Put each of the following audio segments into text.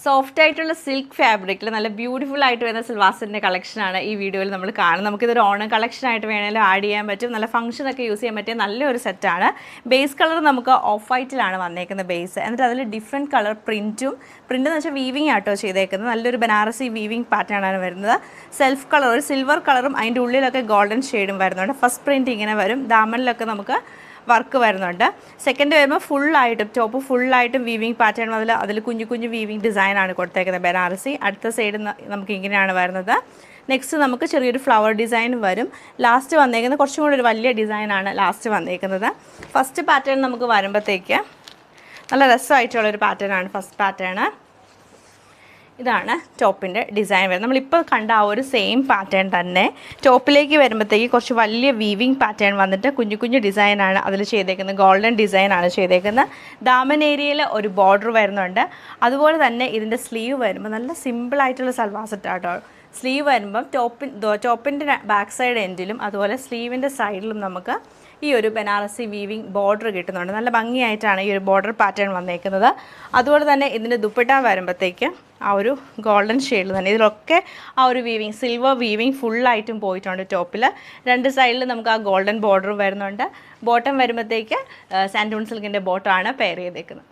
Soft ആയിട്ടുള്ള silk ഫാബ്രിക്കിൽ നല്ല ബ്യൂട്ടിഫുൾ ആയിട്ട് വരുന്ന സിൽവാസിൻ്റെ കളക്ഷനാണ് ഈ വീഡിയോയിൽ നമ്മൾ കാണുന്നത്. നമുക്കിതൊരു ഓണം കളക്ഷനായിട്ട് വേണമെങ്കിലും ആഡ് ചെയ്യാൻ പറ്റും. നല്ല ഫംഗ്ഷനൊക്കെ യൂസ് ചെയ്യാൻ പറ്റിയ നല്ലൊരു സെറ്റാണ്. ബേസ് കളർ നമുക്ക് ഓഫ് വൈറ്റിലാണ് വന്നേക്കുന്നത് ബേസ്. എന്നിട്ട് അതിൽ ഡിഫറെൻറ്റ് കളർ പ്രിൻറ്റ് എന്ന് വെച്ചാൽ വീവിങ് ആട്ടോ ചെയ്തേക്കുന്നത്. നല്ലൊരു ബനാറസി വീവിങ് പാറ്റേൺ ആണ് വരുന്നത്. സെൽഫ് കളർ ഒരു സിൽവർ കളറും അതിൻ്റെ ഉള്ളിലൊക്കെ ഗോൾഡൻ ഷെയ്ഡും വരുന്നുണ്ട്. ഫസ്റ്റ് പ്രിൻറ്റ് ഇങ്ങനെ വരും. ദാമനിലൊക്കെ നമുക്ക് വർക്ക് വരുന്നുണ്ട്. സെക്കൻഡ് വരുമ്പോൾ ഫുള്ളായിട്ടും ടോപ്പ് ഫുള്ളായിട്ടും വീവിങ് പാറ്റേൺ അതിൽ കുഞ്ഞു കുഞ്ഞു വീവിങ് ഡിസൈനാണ് കൊടുത്തേക്കുന്നത് ബനാറസി. അടുത്ത സൈഡ് നമുക്ക് ഇങ്ങനെയാണ് വരുന്നത്. നെക്സ്റ്റ് നമുക്ക് ചെറിയൊരു ഫ്ലവർ ഡിസൈൻ വരും. ലാസ്റ്റ് വന്നേക്കുന്നത് കുറച്ചും കൂടി ഒരു വലിയ ഡിസൈനാണ് ലാസ്റ്റ് വന്നേക്കുന്നത്. ഫസ്റ്റ് പാറ്റേൺ നമുക്ക് വരുമ്പോഴത്തേക്ക് നല്ല രസമായിട്ടുള്ളൊരു പാറ്റേൺ ആണ് ഫസ്റ്റ് പാറ്റേൺ. ഇതാണ് ടോപ്പിൻ്റെ ഡിസൈൻ വരുന്നത്. നമ്മളിപ്പോൾ കണ്ട ആ ഒരു സെയിം പാറ്റേൺ തന്നെ ടോപ്പിലേക്ക് വരുമ്പോഴത്തേക്ക് കുറച്ച് വലിയ വീവിങ് പാറ്റേൺ വന്നിട്ട് കുഞ്ഞു കുഞ്ഞു ഡിസൈനാണ് അതിൽ ചെയ്തേക്കുന്നത്. ഗോൾഡൻ ഡിസൈനാണ് ചെയ്തേക്കുന്നത്. ദാമൻ ഏരിയയിൽ ഒരു ബോർഡർ വരുന്നുണ്ട്. അതുപോലെ തന്നെ ഇതിൻ്റെ സ്ലീവ് വരുമ്പോൾ നല്ല സിമ്പിളായിട്ടുള്ള സൽവാർ സെറ്റാട്ടോ. സ്ലീവ് വരുമ്പം ടോപ്പിൻ്റെ ബാക്ക് സൈഡ് എൻഡിലും അതുപോലെ സ്ലീവിൻ്റെ സൈഡിലും നമുക്ക് ഈ ഒരു ബനാറസി വീവിങ് ബോർഡർ കിട്ടുന്നുണ്ട്. നല്ല ഭംഗിയായിട്ടാണ് ഈ ഒരു ബോർഡർ പാറ്റേൺ വന്നേക്കുന്നത്. അതുപോലെ തന്നെ ഇതിൻ്റെ ദുപ്പട്ട വരുമ്പോഴത്തേക്ക് ആ ഒരു ഗോൾഡൻ ഷെയ്ഡിൽ തന്നെ ഇതിലൊക്കെ ആ ഒരു വീവിങ് സിൽവർ വീവിങ് ഫുള്ളായിട്ടും പോയിട്ടുണ്ട്. ടോപ്പിൽ രണ്ട് സൈഡിൽ നമുക്ക് ആ ഗോൾഡൻ ബോർഡർ വരുന്നുണ്ട്. ബോട്ടം വരുമ്പോഴത്തേക്ക് സാൻഡൂൺ സിൽക്കിൻ്റെ ബോട്ടമാണ് പെയർ ചെയ്തേക്കുന്നത്.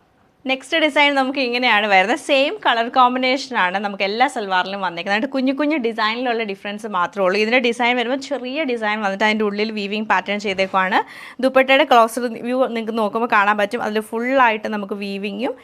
നെക്സ്റ്റ് ഡിസൈൻ നമുക്ക് ഇങ്ങനെയാണ് വരുന്നത്. സെയിം കളർ കോമ്പിനേഷനാണ് നമുക്ക് എല്ലാ സൽവാറിലും വന്നേക്കുന്നത്. എന്നിട്ട് കുഞ്ഞു കുഞ്ഞു ഡിസൈനിലുള്ള ഡിഫറൻസ് മാത്രമേ ഉള്ളൂ. ഇതിൻ്റെ ഡിസൈൻ വരുമ്പോൾ ചെറിയ ഡിസൈൻ വന്നിട്ട് അതിൻ്റെ ഉള്ളിൽ വീവിങ് പാറ്റേൺ ചെയ്തേക്കുവാണ്. ദുപ്പട്ടയുടെ ക്ലോസർ വ്യൂ നിങ്ങൾക്ക് നോക്കുമ്പോൾ കാണാൻ പറ്റും. അതിൽ ഫുള്ളായിട്ട് നമുക്ക് വീവിങ്ങും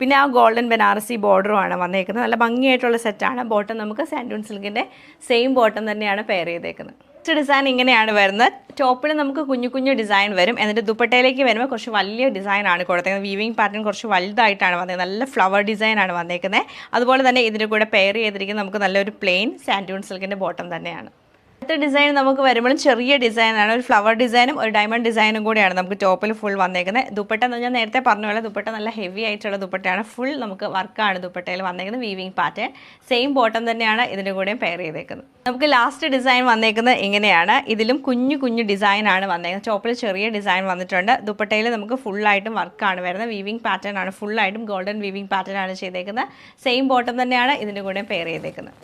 പിന്നെ ആ ഗോൾഡൻ ബനാറസി ബോർഡറുമാണ് വന്നേക്കുന്നത്. നല്ല ഭംഗിയായിട്ടുള്ള സെറ്റാണ്. ബോട്ടം നമുക്ക് സാൻഡൂൺ സിൽക്കിൻ്റെ സെയിം ബോട്ടം തന്നെയാണ് പെയർ ചെയ്തേക്കുന്നത്. നെക്സ്റ്റ് ഡിസൈൻ ഇങ്ങനെയാണ് വരുന്നത്. ടോപ്പിൽ നമുക്ക് കുഞ്ഞു കുഞ്ഞു ഡിസൈൻ വരും. എന്നിട്ട് ദുപ്പട്ടയിലേക്ക് വരുമ്പോൾ കുറച്ച് വലിയ ഡിസൈനാണ് കൊടുത്തേക്കുന്നത്. വീവിങ് പാറ്റേൺ കുറച്ച് വലുതായിട്ടാണ് വന്നേക്കുന്നത്. നല്ല ഫ്ലവർ ഡിസൈനാണ് വന്നേക്കുന്നത്. അതുപോലെ തന്നെ ഇതിൻ്റെ കൂടെ പെയർ ചെയ്തിരിക്കുന്നത് നമുക്ക് നല്ലൊരു പ്ലെയിൻ സാൻഡൂൺ സിൽക്കിൻ്റെ ബോട്ടം തന്നെയാണ്. അടുത്ത ഡിസൈൻ നമുക്ക് വരുമ്പോഴും ചെറിയ ഡിസൈനാണ്. ഒരു ഫ്ലവർ ഡിസൈനും ഒരു ഡയമണ്ട് ഡിസൈനും കൂടിയാണ് നമുക്ക് ടോപ്പിൽ ഫുൾ വന്നേക്കുന്നത്. ദുപ്പട്ട എന്ന് ഞാൻ നേരത്തെ പറഞ്ഞ പോലെ ദുപ്പട്ട നല്ല ഹെവി ആയിട്ടുള്ള ദുപ്പട്ടയാണ്. ഫുൾ നമുക്ക് വർക്കാണ് ദുപ്പട്ടയിൽ വന്നേക്കുന്നത്. വീവിങ് പാറ്റേൺ സെയിം ബോട്ടം തന്നെയാണ് ഇതിൻ്റെ കൂടെയും പെയർ ചെയ്തേക്കുന്നത്. നമുക്ക് ലാസ്റ്റ് ഡിസൈൻ വന്നേക്കുന്നത് ഇങ്ങനെയാണ്. ഇതിലും കുഞ്ഞു കുഞ്ഞു ഡിസൈനാണ് വന്നേക്കുന്നത്. ടോപ്പിൽ ചെറിയ ഡിസൈൻ വന്നിട്ടുണ്ട്. ദുപ്പട്ടയിൽ നമുക്ക് ഫുള്ളായിട്ടും വർക്കാണ് വരുന്നത്. വീവിങ് പാറ്റേൺ ആണ് ഫുള്ളായിട്ടും ഗോൾഡൻ വീവിങ് പാറ്റേൺ ആണ് ചെയ്തേക്കുന്നത്. സെയിം ബോട്ടം തന്നെയാണ് ഇതിൻ്റെ കൂടെയും പെയർ ചെയ്തേക്കുന്നത്.